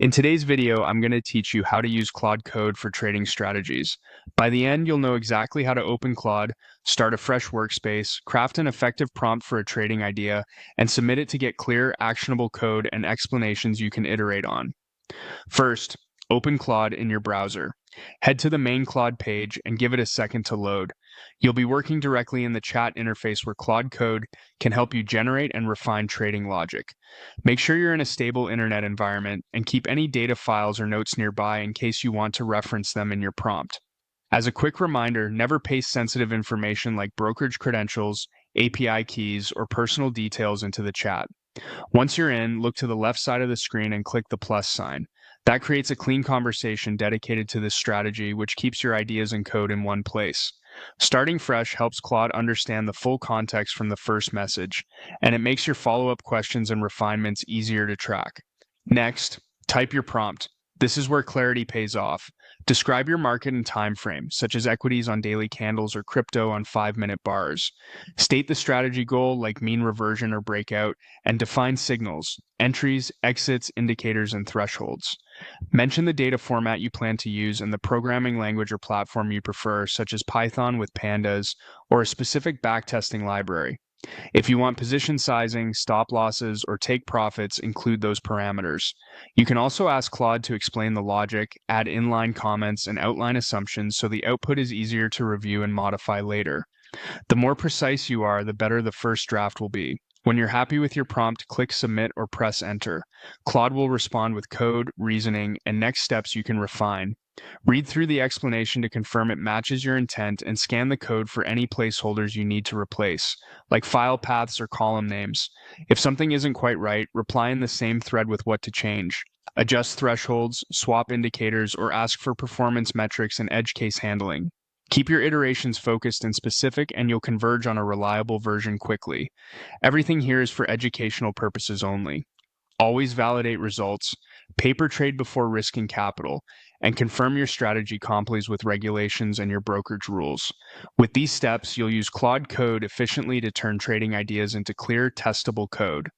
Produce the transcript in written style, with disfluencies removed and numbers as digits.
In today's video, I'm going to teach you how to use Claude Code for trading strategies. By the end, you'll know exactly how to open Claude, start a fresh workspace, craft an effective prompt for a trading idea, and submit it to get clear, actionable code and explanations you can iterate on. First, open Claude in your browser. Head to the main Claude page and give it a second to load. You'll be working directly in the chat interface where Claude Code can help you generate and refine trading logic. Make sure you're in a stable internet environment and keep any data files or notes nearby in case you want to reference them in your prompt. As a quick reminder, never paste sensitive information like brokerage credentials, API keys, or personal details into the chat. Once you're in, look to the left side of the screen and click the plus sign. That creates a clean conversation dedicated to this strategy, which keeps your ideas and code in one place. Starting fresh helps Claude understand the full context from the first message, and it makes your follow-up questions and refinements easier to track. Next, type your prompt. This is where clarity pays off. Describe your market and time frame, such as equities on daily candles or crypto on 5-minute bars. State the strategy goal like mean reversion or breakout, and define signals, entries, exits, indicators, and thresholds. Mention the data format you plan to use and the programming language or platform you prefer, such as Python with pandas or a specific backtesting library. If you want position sizing, stop losses, or take profits, include those parameters. You can also ask Claude to explain the logic, add inline comments, and outline assumptions so the output is easier to review and modify later. The more precise you are, the better the first draft will be. When you're happy with your prompt, click Submit or press Enter. Claude will respond with code, reasoning, and next steps you can refine. Read through the explanation to confirm it matches your intent and scan the code for any placeholders you need to replace, like file paths or column names. If something isn't quite right, reply in the same thread with what to change. Adjust thresholds, swap indicators, or ask for performance metrics and edge case handling. Keep your iterations focused and specific, and you'll converge on a reliable version quickly. Everything here is for educational purposes only. Always validate results, paper trade before risking capital, and confirm your strategy complies with regulations and your brokerage rules. With these steps, you'll use Claude Code efficiently to turn trading ideas into clear, testable code.